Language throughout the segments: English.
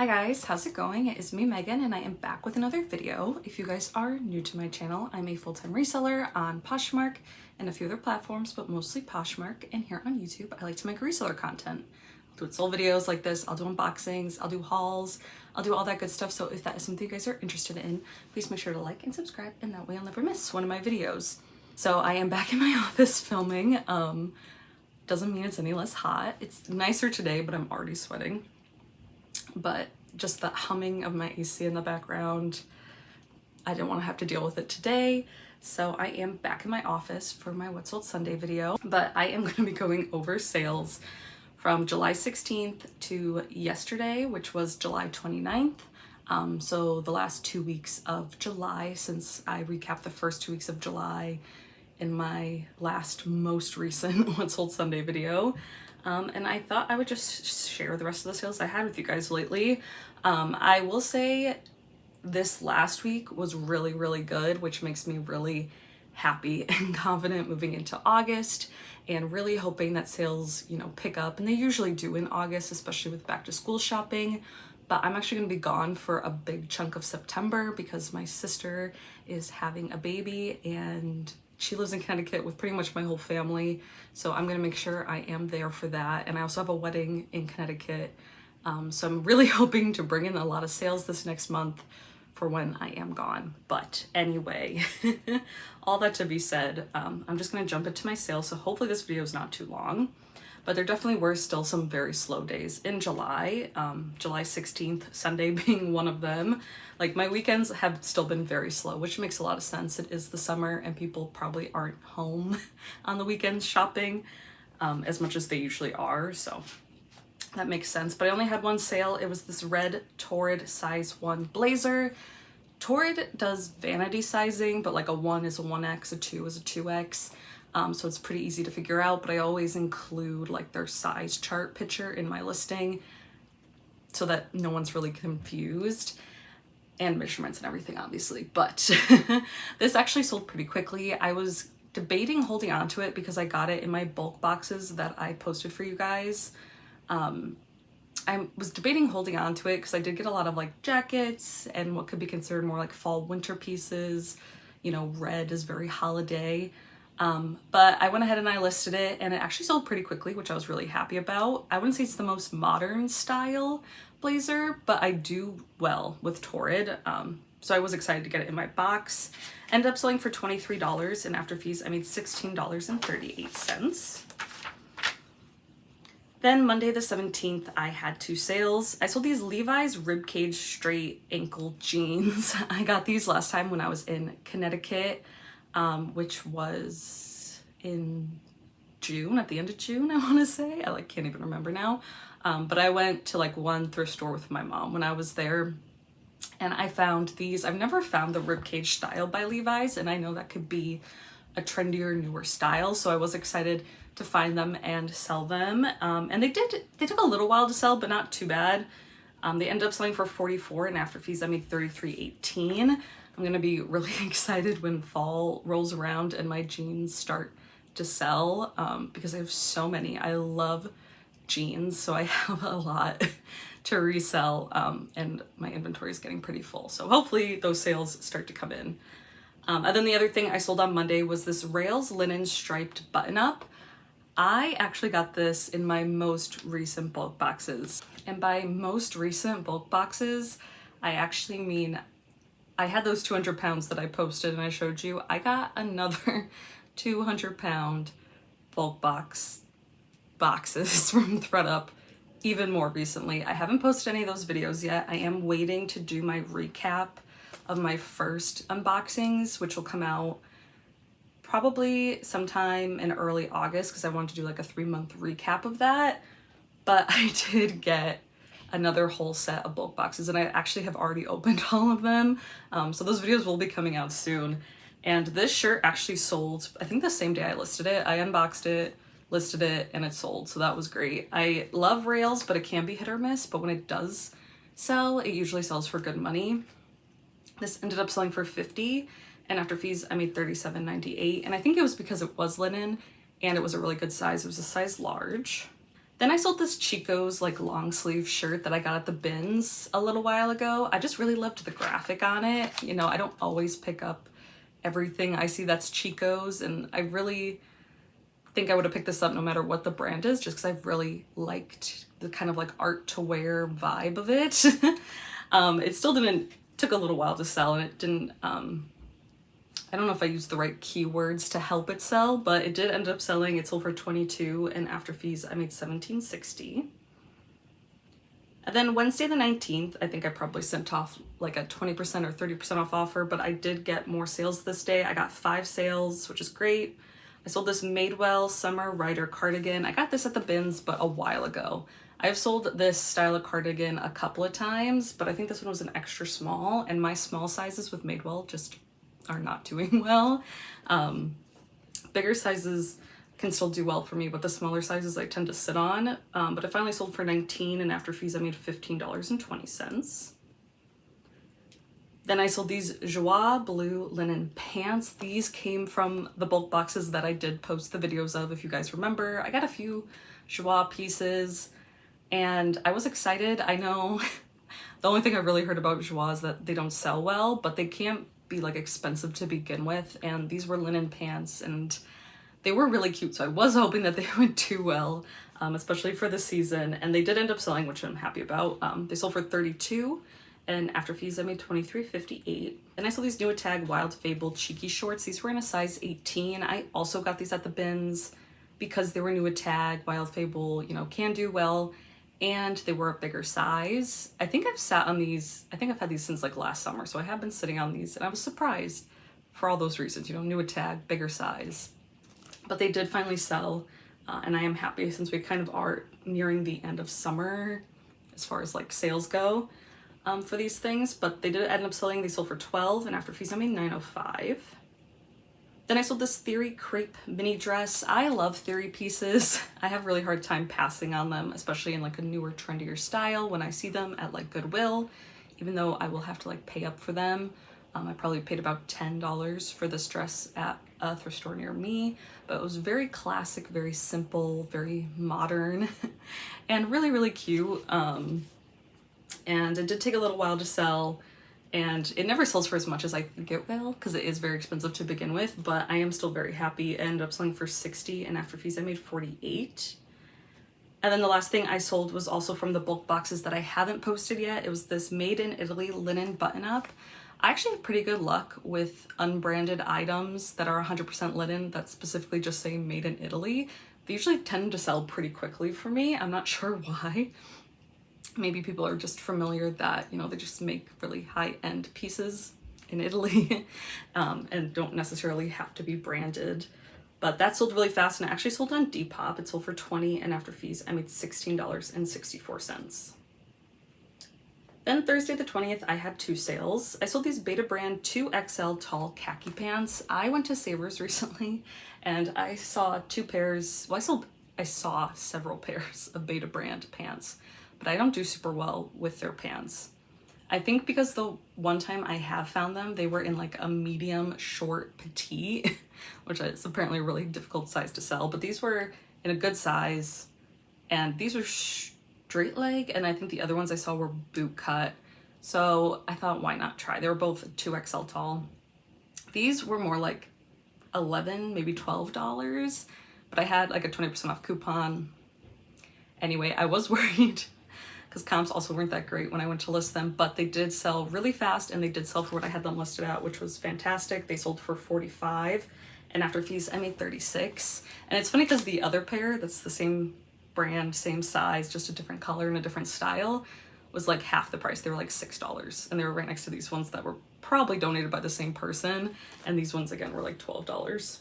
Hi guys, how's it going? It is me, Megan, and I am back with another video. If you guys are new to my channel, I'm a full-time reseller on Poshmark and a few other platforms, but mostly Poshmark. And here on YouTube, I like to make reseller content. I'll do soul videos like this, I'll do unboxings, I'll do hauls, I'll do all that good stuff. So if that is something you guys are interested in, please make sure to like and subscribe, and that way you'll never miss one of my videos. So I am back in my office filming. Doesn't mean it's any less hot. It's nicer today, but I'm already sweating. But just the humming of my AC in the background, I didn't want to have to deal with it today. So I am back in my office for my What Sold Sunday video, but I am going to be going over sales from July 16th to yesterday, which was July 29th. So the last 2 weeks of July, since I recapped the first 2 weeks of July in my last most recent What Sold Sunday video. And I thought I would just share the rest of the sales I had with you guys lately. I will say this last week was really good, which makes me really happy and confident moving into August, and really hoping that sales, pick up. And they usually do in August, especially with back to school shopping. But I'm actually going to be gone for a big chunk of September because my sister is having a baby and she lives in Connecticut with pretty much my whole family. So I'm going to make sure I am there for that. And I also have a wedding in Connecticut. So I'm really hoping to bring in a lot of sales this next month for when I am gone. But anyway, all that to be said, I'm just going to jump into my sales. So hopefully this video is not too long. But there definitely were still some very slow days in July, July 16th, Sunday being one of them. Like, my weekends have still been very slow, which makes a lot of sense. It is the summer and people probably aren't home on the weekends shopping as much as they usually are. So that makes sense. But I only had one sale. It was this red Torrid size 1 blazer. Torrid does vanity sizing, but like a 1 is a 1X, a 2 is a 2X. So it's pretty easy to figure out, but I always include like their size chart picture in my listing so that no one's really confused, and measurements and everything, obviously. But this actually sold pretty quickly. I was debating holding on to it because I got it in my bulk boxes that I posted for you guys. I was debating holding on to it because I did get a lot of like jackets and what could be considered more like fall winter pieces. Red is very holiday. But I went ahead and I listed it, and it actually sold pretty quickly, which I was really happy about. I wouldn't say it's the most modern style blazer, but I do well with Torrid. So I was excited to get it in my box. Ended up selling for $23, and after fees, I made $16.38. Then Monday the 17th, I had 2 sales. I sold these Levi's Ribcage straight ankle jeans. I got these last time when I was in Connecticut. Which was in June, at the end of June, I want to say. I can't even remember now. But I went to one thrift store with my mom when I was there, and I found these. I've never found the Ribcage style by Levi's, and I know that could be a trendier, newer style. So I was excited to find them and sell them. And they took a little while to sell, but not too bad. They ended up selling for $44, and after fees, I made $33.18. I'm gonna be really excited when fall rolls around and my jeans start to sell, because I have so many. I love jeans, so I have a lot to resell, and my inventory is getting pretty full. So hopefully those sales start to come in. And then the other thing I sold on Monday was this Rails linen striped button-up. I actually got this in my most recent bulk boxes. And by most recent bulk boxes, I actually mean I had those 200 pounds that I posted and I showed you. I got another 200 pound bulk boxes from THREDUP even more recently. I haven't posted any of those videos yet. I am waiting to do my recap of my first unboxings, which will come out probably sometime in early August because I want to do like a 3-month recap of that. But I did get another whole set of bulk boxes, and I actually have already opened all of them. So those videos will be coming out soon. And this shirt actually sold, I think the same day I listed it. I unboxed it, listed it, and it sold. So that was great. I love Rails, but it can be hit or miss. But when it does sell, it usually sells for good money. This ended up selling for $50, and after fees, I made $37.98. And I think it was because it was linen and it was a really good size. It was a size large. Then I sold this Chico's like long sleeve shirt that I got at the bins a little while ago. I just really loved the graphic on it. You know, I don't always pick up everything I see that's Chico's, and I really think I would have picked this up no matter what the brand is, just because I've really liked the kind of like art to wear vibe of it. It still took a little while to sell, and it didn't, I don't know if I used the right keywords to help it sell, but it did end up selling. It sold for $22, and after fees I made $17.60. And then Wednesday the 19th, I think I probably sent off like a 20% or 30% off offer, but I did get more sales this day. I got 5 sales, which is great. I sold this Madewell Summer Rider cardigan. I got this at the bins, but a while ago. I've sold this style of cardigan a couple of times, but I think this one was an extra small, and my small sizes with Madewell just are not doing well. Bigger sizes can still do well for me, but the smaller sizes I tend to sit on. But it finally sold for $19, and after fees I made $15.20. Then I sold these Joie Blue linen pants. These came from the bulk boxes that I did post the videos of, if you guys remember. I got a few Joie pieces and I was excited. I know the only thing I've really heard about Joie is that they don't sell well, but they can't be like expensive to begin with. And these were linen pants and they were really cute. So I was hoping that they would do well, especially for the season. And they did end up selling, which I'm happy about. They sold for $32. And after fees, I made $23.58. And I saw these New Tag Wild Fable Cheeky Shorts. These were in a size 18. I also got these at the bins because they were New Tag, Wild Fable, you know, can do well. And they were a bigger size. I think I've sat on these, I think I've had these since like last summer. So I have been sitting on these and I was surprised for all those reasons, you know, New Tag, bigger size. But they did finally sell. And I am happy since we kind of are nearing the end of summer as far as like sales go. For these things, but they did end up selling. They sold for $12, and after fees I made $9.05. Then I sold this Theory crepe mini dress. I love Theory pieces. I have a really hard time passing on them, especially in like a newer, trendier style when I see them at like Goodwill, even though I will have to like pay up for them. I probably paid about $10 for this dress at a thrift store near me, but it was very classic, very simple, very modern, and really, really cute. And it did take a little while to sell, and it never sells for as much as I think it will because it is very expensive to begin with, but I am still very happy. It ended up selling for $60, and after fees I made $48. And then the last thing I sold was also from the bulk boxes that I haven't posted yet. It was this Made in Italy linen button-up. I actually have pretty good luck with unbranded items that are 100% linen that specifically just say Made in Italy. They usually tend to sell pretty quickly for me. I'm not sure why. Maybe people are just familiar that, you know, they just make really high-end pieces in Italy and don't necessarily have to be branded. But that sold really fast, and it actually sold on Depop. It sold for $20, and after fees I made $16.64. Then Thursday the 20th, I had 2 sales. I sold these Beta brand 2XL tall khaki pants. I went to Savers recently and I saw 2 pairs. Well, I saw several pairs of Beta brand pants, but I don't do super well with their pants. I think because the one time I have found them, they were in like a medium short petite, which is apparently a really difficult size to sell, but these were in a good size, and these were straight leg, and I think the other ones I saw were boot cut. So I thought, why not try? They were both 2XL tall. These were more like $11, maybe $12, but I had like a 20% off coupon. Anyway, I was worried because comps also weren't that great when I went to list them, but they did sell really fast, and they did sell for what I had them listed at, which was fantastic. They sold for $45, and after fees I made $36. And it's funny because the other pair that's the same brand, same size, just a different color and a different style, was like half the price. They were like $6, and they were right next to these ones that were probably donated by the same person, and these ones again were like $12.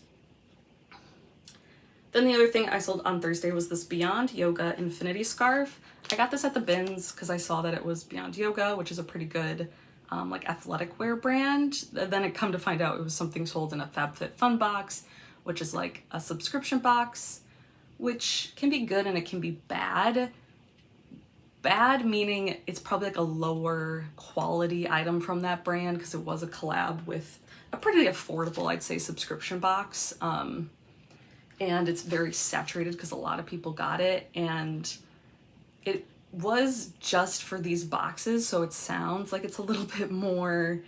Then the other thing I sold on Thursday was this Beyond Yoga Infinity Scarf. I got this at the bins because I saw that it was Beyond Yoga, which is a pretty good like athletic wear brand. Then it come to find out it was something sold in a FabFitFun box, which is like a subscription box, which can be good and it can be bad. Bad meaning it's probably like a lower quality item from that brand because it was a collab with a pretty affordable, I'd say, subscription box. and it's very saturated because a lot of people got it, and it was just for these boxes, so it sounds like it's a little bit more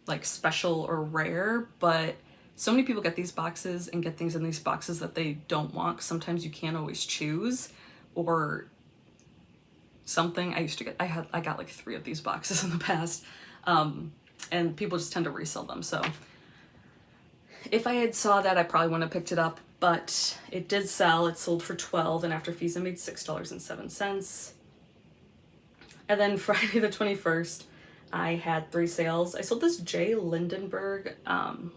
like special or rare, but so many people get these boxes and get things in these boxes that they don't want, 'cause sometimes you can't always choose, or something. I got like 3 of these boxes in the past, and people just tend to resell them. So if I had saw that, I probably wouldn't have picked it up, but it did sell. It sold for $12, and after fees I made $6.07. And then Friday the 21st, I had 3 sales. I sold this J. Lindenberg,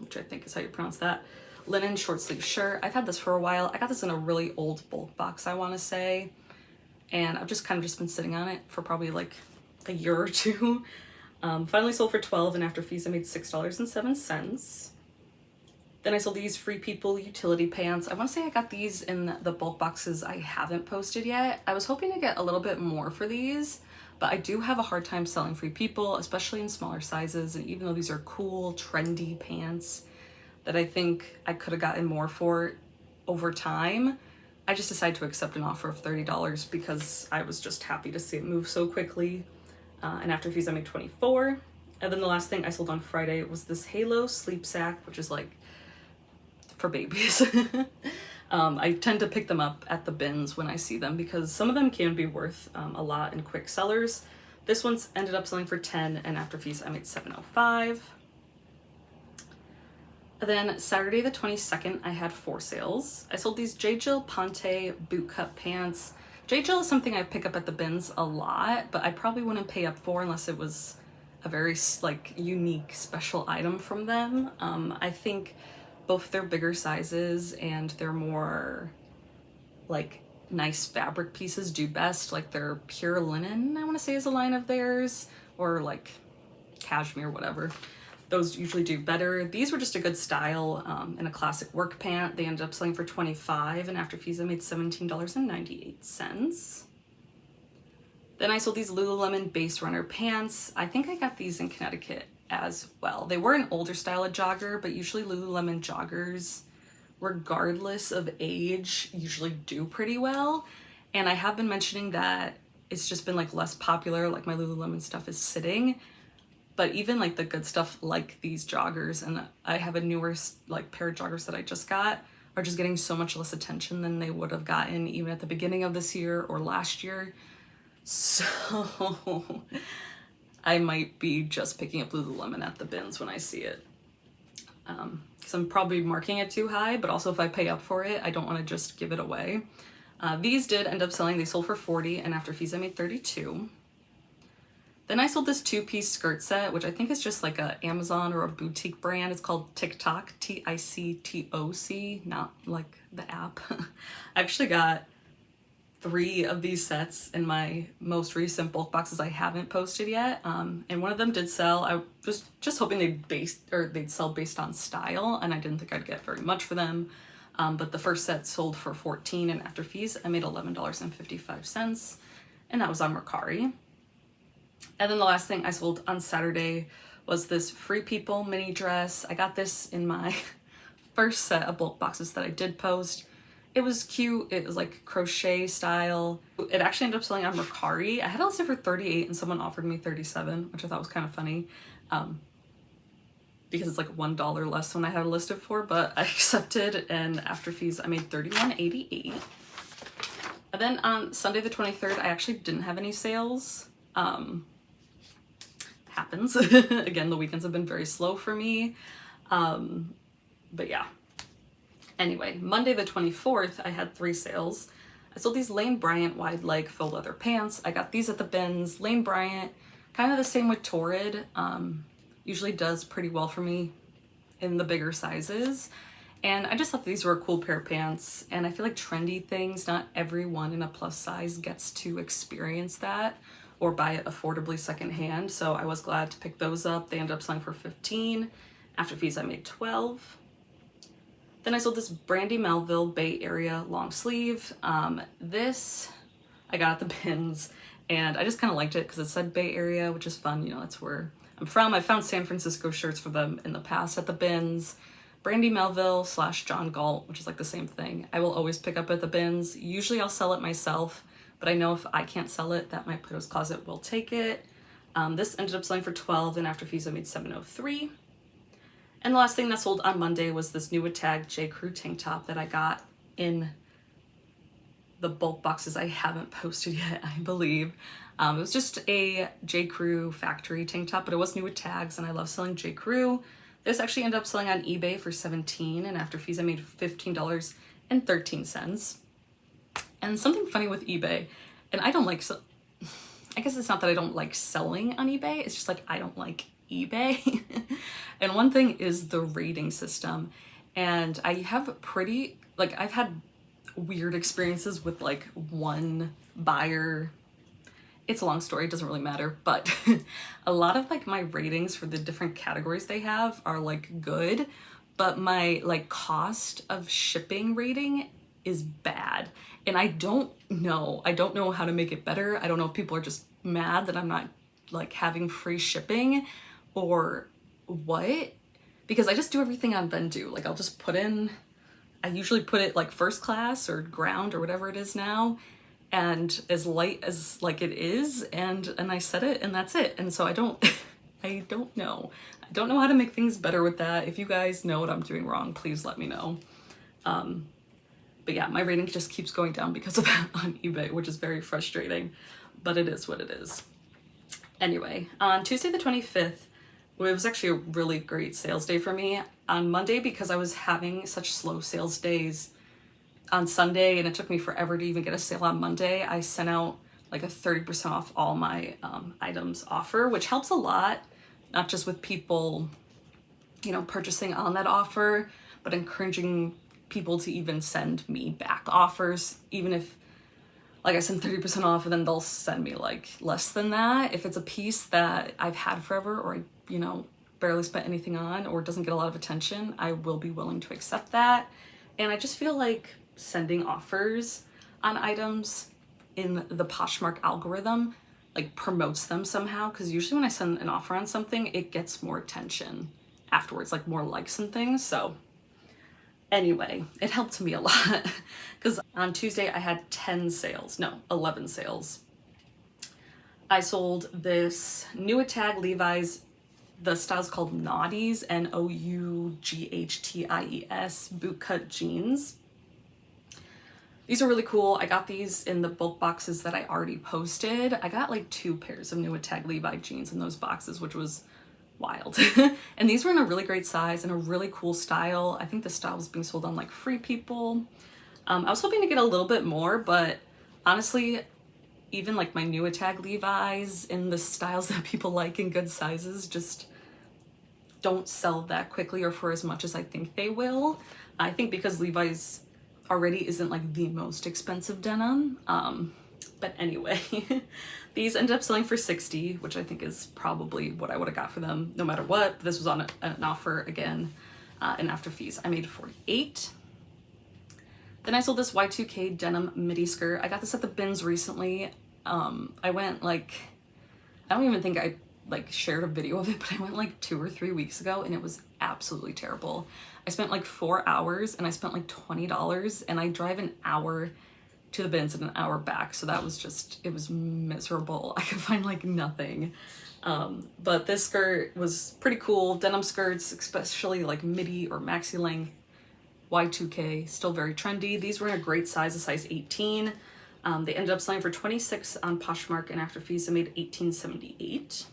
which I think is how you pronounce that, linen short sleeve shirt. I've had this for a while. I got this in a really old bulk box, I want to say, and I've just kind of been sitting on it for probably like a year or two. Finally sold for $12, and after fees I made $6.07. Then I sold these Free People utility pants. I want to say I got these in the bulk boxes I haven't posted yet. I was hoping to get a little bit more for these, but I do have a hard time selling Free People, especially in smaller sizes. And even though these are cool, trendy pants that I think I could have gotten more for over time, I just decided to accept an offer of $30 because I was just happy to see it move so quickly. And after fees I made $24. And then the last thing I sold on Friday was this Halo sleep sack, which is like for babies. I tend to pick them up at the bins when I see them because some of them can be worth a lot in quick sellers. This one's ended up selling for $10, and after fees I made $7.05. And then Saturday the 22nd, I had 4 sales. I sold these J. Jill Ponte boot cut pants. J. Jill is something I pick up at the bins a lot, but I probably wouldn't pay up for unless it was a very like unique special item from them. I think both their bigger sizes and their more like nice fabric pieces do best. Like their pure linen, I want to say, is a line of theirs, or like cashmere, whatever. Those usually do better. These were just a good style in a classic work pant. They ended up selling for $25, and after fees I made $17.98. Then I sold these Lululemon Base Runner pants. I think I got these in Connecticut as well. They were an older style of jogger, but usually Lululemon joggers, regardless of age, usually do pretty well. And I have been mentioning that it's just been like less popular, like my Lululemon stuff is sitting. But even like the good stuff like these joggers, and I have a newer like pair of joggers that I just got, are just getting so much less attention than they would have gotten even at the beginning of this year or last year. So I might be just picking up Lululemon at the bins when I see it. Because I'm probably marking it too high, but also if I pay up for it, I don't want to just give it away. These did end up selling. They sold for $40, and after fees I made $32. Then I sold this 2-piece skirt set, which I think is just like a Amazon or a boutique brand. It's called TikTok, T-I-C-T-O-C, not like the app. I actually got 3 of these sets in my most recent bulk boxes I haven't posted yet. And one of them did sell. I was just hoping they'd sell based on style, and I didn't think I'd get very much for them. But the first set sold for $14, and after fees I made $11.55, and that was on Mercari. And then the last thing I sold on Saturday was this Free People mini dress. I got this in my first set of bulk boxes that I did post. It was cute. It was like crochet style. It actually ended up selling on Mercari. I had it listed for $38, and someone offered me $37, which I thought was kind of funny. Because it's like $1 less than I had it listed for, but I accepted, and after fees I made $31.88. And then on Sunday the 23rd, I actually didn't have any sales. Happens. Again, the weekends have been very slow for me. But yeah. Anyway, Monday the 24th, I had 3 sales. I sold these Lane Bryant wide leg faux leather pants. I got these at the bins. Lane Bryant, kind of the same with Torrid, usually does pretty well for me in the bigger sizes. And I just thought these were a cool pair of pants. And I feel like trendy things, not everyone in a plus size gets to experience that or buy it affordably secondhand. So I was glad to pick those up. They ended up selling for $15. After fees, I made $12. Then I sold this Brandy Melville Bay Area long sleeve. This I got at the bins, and I just kind of liked it because it said Bay Area, which is fun. You know, that's where I'm from. I found San Francisco shirts for them in the past at the bins, Brandy Melville / John Galt, which is like the same thing. I will always pick up at the bins. Usually I'll sell it myself, but I know if I can't sell it, that my Plato's Closet will take it. This ended up selling for $12, and after fees I made $7.03. And the last thing that sold on Monday was this new tag J. Crew tank top that I got in the bulk boxes I haven't posted yet, I believe. It was just a J. Crew factory tank top, but it was new with tags, and I love selling J. Crew. This actually ended up selling on eBay for $17, and after fees I made $15.13. And something funny with eBay, and I don't like, I guess it's not that I don't like selling on eBay, it's just like I don't like eBay. And one thing is the rating system, and I have pretty, like, I've had weird experiences with like one buyer. It's a long story, it doesn't really matter, but a lot of like my ratings for the different categories they have are like good, but my like cost of shipping rating is bad. And I don't know how to make it better. I don't know if people are just mad that I'm not like having free shipping or what, because I just do everything on VENDOO. Like I'll just put in, I usually put it like first class or ground or whatever it is now, and as light as like it is, and I set it and that's it. And so I don't know how to make things better with that. If you guys know what I'm doing wrong, please let me know. But yeah, my rating just keeps going down because of that on eBay, which is very frustrating, but it is what it is. Anyway, on Tuesday the 25th, it was actually a really great sales day for me. On Monday, because I was having such slow sales days on Sunday and it took me forever to even get a sale on Monday, I sent out like a 30% off all my items offer, which helps a lot, not just with people, you know, purchasing on that offer, but encouraging people to even send me back offers, even if like I send 30% off and then they'll send me like less than that. If it's a piece that I've had forever or I, you know, barely spent anything on or doesn't get a lot of attention, I will be willing to accept that. And I just feel like sending offers on items in the Poshmark algorithm like promotes them somehow, because usually when I send an offer on something, it gets more attention afterwards, like more likes and things. So anyway, it helped me a lot because on Tuesday I had 11 sales. I sold this new tag Levi's, the style's called Noughties, Noughties, bootcut jeans. These are really cool. I got these in the bulk boxes that I already posted. I got like 2 pairs of new tag Levi jeans in those boxes, which was wild. And these were in a really great size and a really cool style. I think the style was being sold on like Free People. I was hoping to get a little bit more, but honestly, even like my new tag Levi's in the styles that people like in good sizes just don't sell that quickly or for as much as I think they will. I think because Levi's already isn't like the most expensive denim. But anyway, these ended up selling for $60, which I think is probably what I would have got for them no matter what. This was on an offer again, and after fees, I made $48. Then I sold this Y2K denim midi skirt. I got this at the bins recently. I went like, I don't even think I like shared a video of it, but I went like 2 or 3 weeks ago and it was absolutely terrible. I spent like 4 hours and I spent like $20, and I drive an hour to the bins and an hour back. So that was just, it was miserable. I could find like nothing. But this skirt was pretty cool. Denim skirts, especially like midi or maxi length, Y2K, still very trendy. These were in a great size, a size 18. They ended up selling for $26 on Poshmark, and after fees I made $18.78.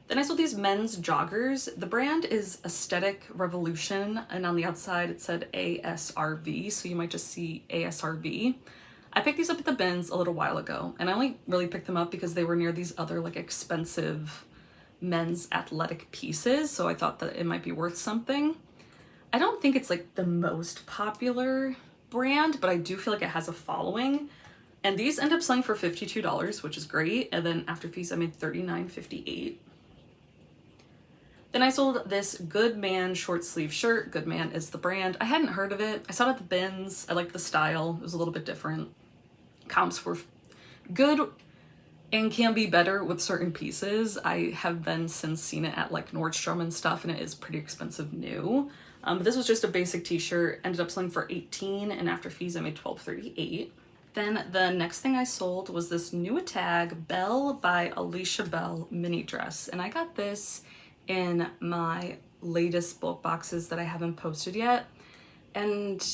Then I sold these men's joggers. The brand is Aesthetic Revolution, and on the outside it said ASRV, so you might just see ASRV. I picked these up at the bins a little while ago, and I only really picked them up because they were near these other like expensive men's athletic pieces, so I thought that it might be worth something. I don't think it's like the most popular brand, but I do feel like it has a following. And these end up selling for $52, which is great. And then after fees, I made $39.58. Then I sold this Good Man short sleeve shirt. Good Man is the brand. I hadn't heard of it. I saw it at the bins. I liked the style. It was a little bit different. Comps were good and can be better with certain pieces. I have then since seen it at like Nordstrom and stuff, and it is pretty expensive new. But this was just a basic t-shirt, ended up selling for $18, and after fees I made $12.38. Then the next thing I sold was this new tag Belle by Alicia Bell mini dress, and I got this in my latest bulk boxes that I haven't posted yet. And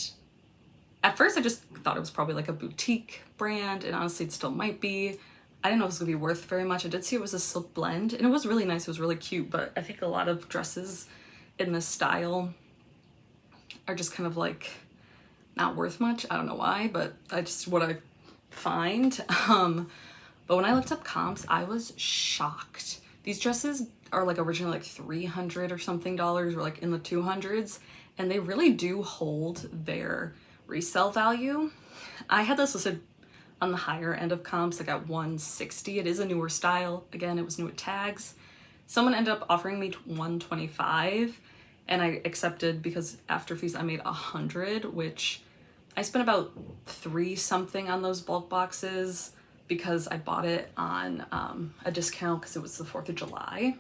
at first I just thought it was probably like a boutique brand, and honestly it still might be. I didn't know it was gonna be worth very much. I did see it was a silk blend, and it was really nice, it was really cute, but I think a lot of dresses in this style are just kind of like not worth much. I don't know why, but I just what I find. But when I looked up comps, I was shocked. These dresses are like originally like $300 or something or like in the 200s, and they really do hold their resale value. I had this listed on the higher end of comps, like at $160. It is a newer style. Again, it was new with tags. Someone ended up offering me $125, and I accepted because after fees I made $100, which I spent about $3 something on those bulk boxes because I bought it on a discount because it was the 4th of July.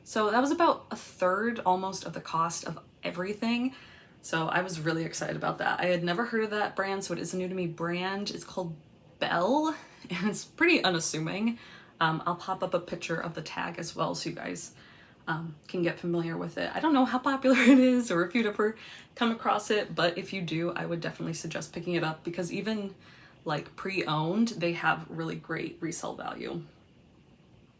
So that was about a third almost of the cost of everything. So I was really excited about that. I had never heard of that brand, so it is a new to me brand. It's called Belle, and it's pretty unassuming. I'll pop up a picture of the tag as well so you guys can get familiar with it. I don't know how popular it is or if you'd ever come across it, but if you do, I would definitely suggest picking it up because even like pre-owned, they have really great resale value.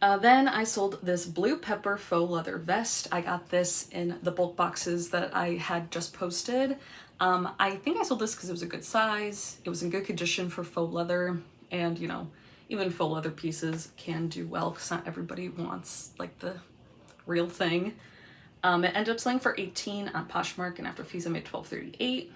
Then I sold this blue pepper faux leather vest. I got this in the bulk boxes that I had just posted. I think I sold this because it was a good size. It was in good condition for faux leather, and you know, even faux leather pieces can do well because not everybody wants like the real thing. It ended up selling for $18 on Poshmark, and after fees I made $12.38.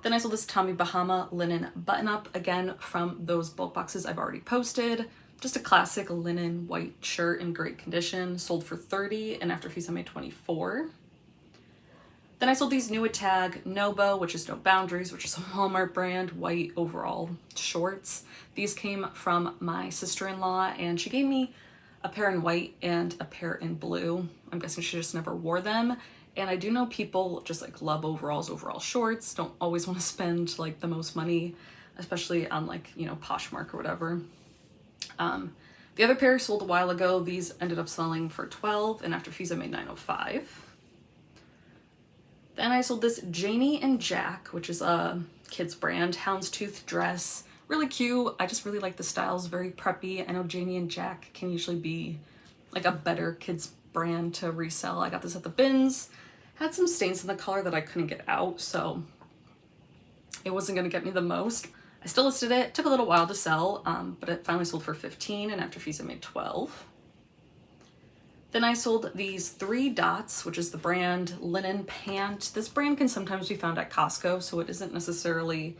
Then I sold this Tommy Bahama linen button-up, again from those bulk boxes I've already posted. Just a classic linen white shirt in great condition, sold for $30, and after fees I made $24. Then I sold these new tag Nobo, which is No Boundaries, which is a Walmart brand, white overall shorts. These came from my sister-in-law, and she gave me a pair in white and a pair in blue. I'm guessing she just never wore them. And I do know people just like love overalls, overall shorts, don't always want to spend like the most money, especially on like, you know, Poshmark or whatever. The other pair sold a while ago. These ended up selling for $12, and after fees I made $9.05. Then I sold this Janie and Jack, which is a kids brand, houndstooth dress. Really cute. I just really like the styles, very preppy. I know Janie and Jack can usually be like a better kids brand to resell. I got this at the bins. Had some stains in the color that I couldn't get out, so it wasn't gonna get me the most. I still listed it, took a little while to sell, but it finally sold for $15, and after fees I made $12. Then I sold these 3 Dots, which is the brand linen pant. This brand can sometimes be found at Costco, so it isn't necessarily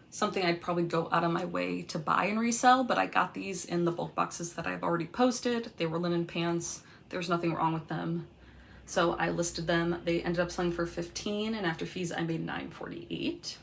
something I'd probably go out of my way to buy and resell, but I got these in the bulk boxes that I've already posted. They were linen pants. There was nothing wrong with them. So I listed them. They ended up selling for $15, and after fees I made $9.48.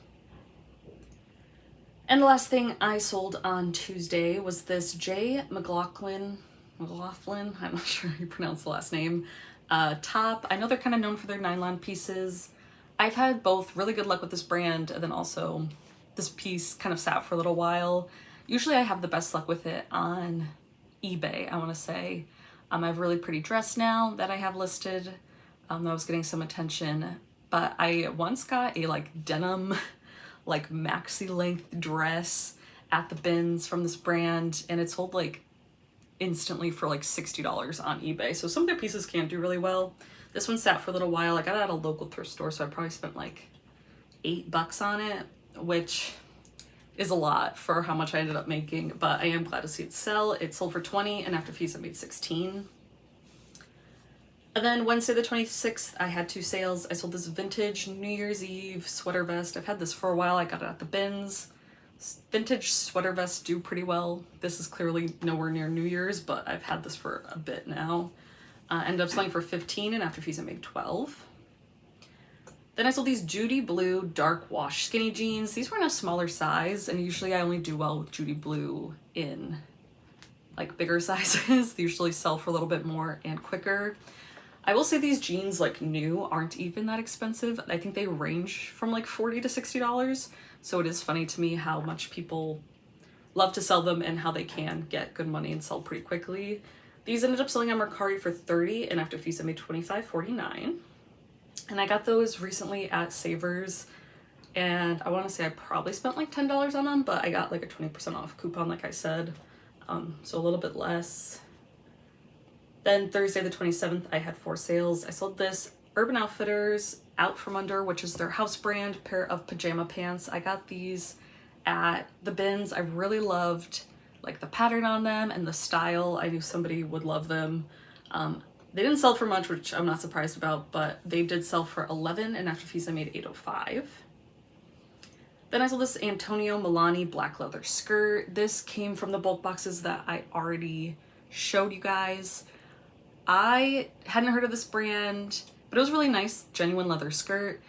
And the last thing I sold on Tuesday was this J. McLaughlin, I'm not sure how you pronounce the last name, top. I know they're kind of known for their nylon pieces. I've had both really good luck with this brand, and then also this piece kind of sat for a little while. Usually I have the best luck with it on eBay, I want to say. I have a really pretty dress now that I have listed that was getting some attention, but I once got a like denim like maxi length dress at the bins from this brand, and it sold like instantly for like $60 on eBay. So some of their pieces can do really well. This one sat for a little while. I got it at a local thrift store, so I probably spent like $8 on it, which is a lot for how much I ended up making, but I am glad to see it sell. It sold for $20, and after fees I made $16. And then Wednesday the 26th, I had 2 sales. I sold this vintage New Year's Eve sweater vest. I've had this for a while. I got it at the bins. Vintage sweater vests do pretty well. This is clearly nowhere near New Year's, but I've had this for a bit now. Ended up selling for $15, and after fees I made $12. Then I sold these Judy Blue dark wash skinny jeans. These were in a smaller size, and usually I only do well with Judy Blue in like bigger sizes. They usually sell for a little bit more and quicker. I will say these jeans, like new, aren't even that expensive. I think they range from like $40 to $60. So it is funny to me how much people love to sell them and how they can get good money and sell pretty quickly. These ended up selling on Mercari for $30, and after fees I made $25.49. And I got those recently at Savers, and I want to say I probably spent like $10 on them, but I got like a 20% off coupon, like I said, so a little bit less. Then Thursday the 27th, I had 4 sales. I sold this Urban Outfitters Out From Under, which is their house brand pair of pajama pants. I got these at the bins. I really loved like the pattern on them and the style. I knew somebody would love them. They didn't sell for much, which I'm not surprised about, but they did sell for $11, and after fees I made $8.05. Then I sold this Antonio Milani black leather skirt. This came from the bulk boxes that I already showed you guys. I hadn't heard of this brand, but it was really nice, genuine leather skirt.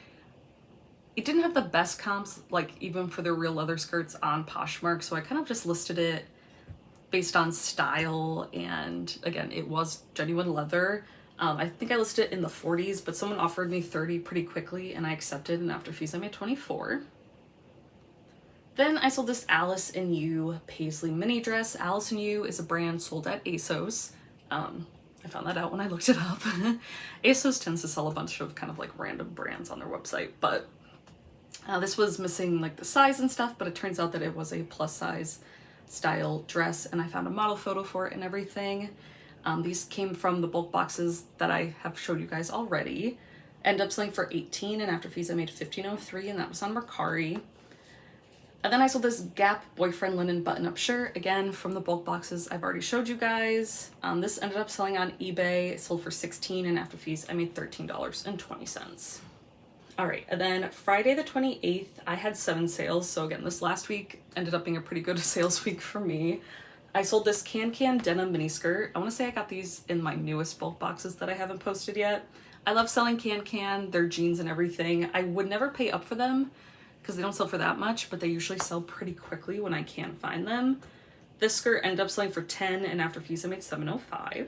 It didn't have the best comps, like even for the real leather skirts on Poshmark, so I kind of just listed it based on style, and again, it was genuine leather. I think I listed it in the 40s, but someone offered me 30 pretty quickly, and I accepted, and after fees I made 24. Then I sold this Alice and You paisley mini dress. Alice and You is a brand sold at ASOS. I found that out when I looked it up. ASOS tends to sell a bunch of kind of like random brands on their website, but this was missing like the size and stuff, but it turns out that it was a plus size style dress, and I found a model photo for it and everything. These came from the bulk boxes that I have showed you guys already. Ended up selling for $18, and after fees I made $15.03, and that was on Mercari. And then I sold this Gap boyfriend linen button-up shirt, again from the bulk boxes I've already showed you guys. This ended up selling on eBay. It sold for $16, and after fees I made $13.20. All right, and then Friday the 28th, I had 7 sales. So again, this last week ended up being a pretty good sales week for me. I sold this Can denim mini skirt. I want to say I got these in my newest bulk boxes that I haven't posted yet. I love selling Can, their jeans and everything. I would never pay up for them because they don't sell for that much, but they usually sell pretty quickly when I can find them. This skirt ended up selling for $10, and after fees I made $7.05.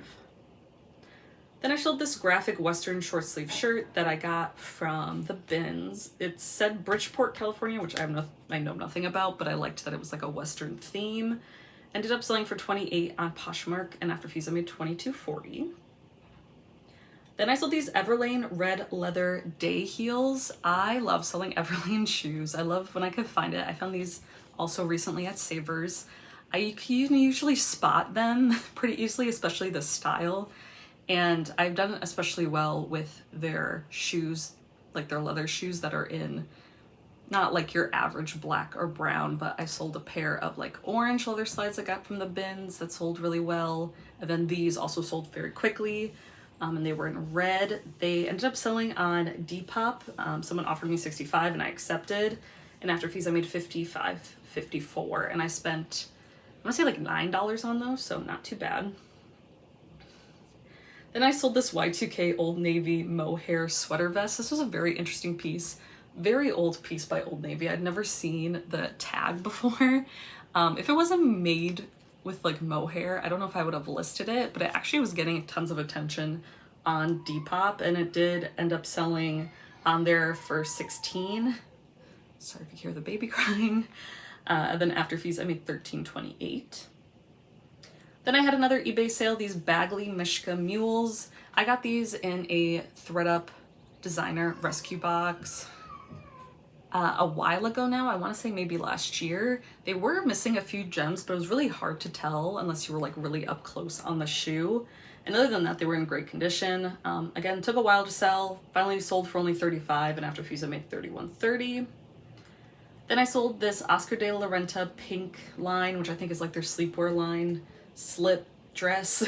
Then I sold this graphic Western short sleeve shirt that I got from the bins. It said Bridgeport, California, which I know nothing about, but I liked that it was like a Western theme. Ended up selling for $28 on Poshmark, and after fees I made $22.40. Then I sold these Everlane red leather day heels. I love selling Everlane shoes. I love when I could find it. I found these also recently at Savers. You can usually spot them pretty easily, especially the style. And I've done especially well with their shoes, like their leather shoes that are in not like your average black or brown, but I sold a pair of like orange leather slides I got from the bins that sold really well. And then these also sold very quickly, and they were in red. They ended up selling on Deopop. Someone offered me $65 and I accepted. And after fees I made $55.54, and I spent, I want to say like $9 on those, so not too bad. Then I sold this Y2K Old Navy mohair sweater vest. This was a very interesting piece. Very old piece by Old Navy. I'd never seen the tag before. If it wasn't made with like mohair, I don't know if I would have listed it, but it actually was getting tons of attention on Depop, and it did end up selling on there for $16. Sorry if you hear the baby crying. And then after fees, I made $13.28. Then I had another eBay sale, these Bagley Mishka mules. I got these in a THREDUP designer rescue box a while ago now. I want to say maybe last year. They were missing a few gems, but it was really hard to tell unless you were like really up close on the shoe. And other than that, they were in great condition. Again, took a while to sell. Finally sold for only $35, and after fees I made $31.30. Then I sold this Oscar de la Renta pink line, which I think is like their sleepwear line, slip dress.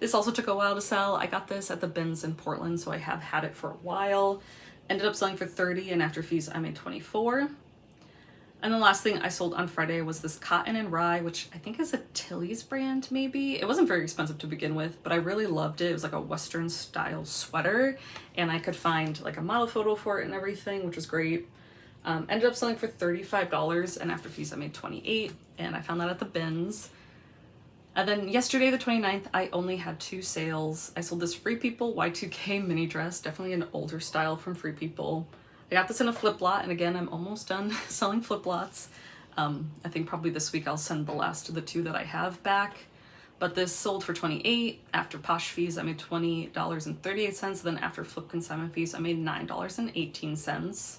This also took a while to sell. I got this at the bins in Portland, so I have had it for a while. Ended up selling for $30, and after fees I made $24. And the last thing I sold on Friday was this Cotton and Rye, which I think is a Tilly's brand maybe. It wasn't very expensive to begin with, but I really loved it. It was like a Western style sweater, and I could find like a model photo for it and everything, which was great. Ended up selling for $35, and after fees I made $28, and I found that at the bins. And then yesterday, the 29th, I only had 2 sales. I sold this Free People Y2K mini dress, definitely an older style from Free People. I got this in a flip lot, and again, I'm almost done selling flip lots. I think probably this week I'll send the last of the 2 that I have back. But this sold for $28. After Posh fees, I made $20.38. Then after flip consignment fees, I made $9.18.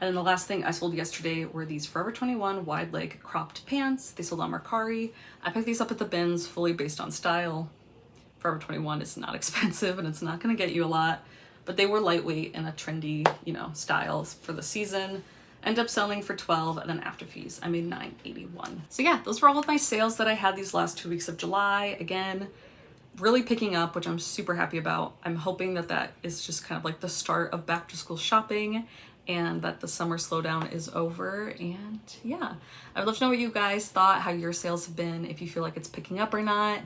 And then the last thing I sold yesterday were these Forever 21 wide leg cropped pants. They sold on Mercari. I picked these up at the bins fully based on style. Forever 21 is not expensive and it's not gonna get you a lot, but they were lightweight and a trendy, you know, styles for the season. End up selling for $12, and then after fees, I made $9.81. So yeah, those were all of my sales that I had these last 2 weeks of July. Again, really picking up, which I'm super happy about. I'm hoping that that is just kind of like the start of back to school shopping and that the summer slowdown is over. And yeah, I would love to know what you guys thought, how your sales have been, if you feel like it's picking up or not.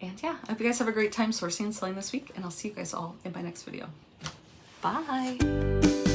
And yeah, I hope you guys have a great time sourcing and selling this week, and I'll see you guys all in my next video. Bye.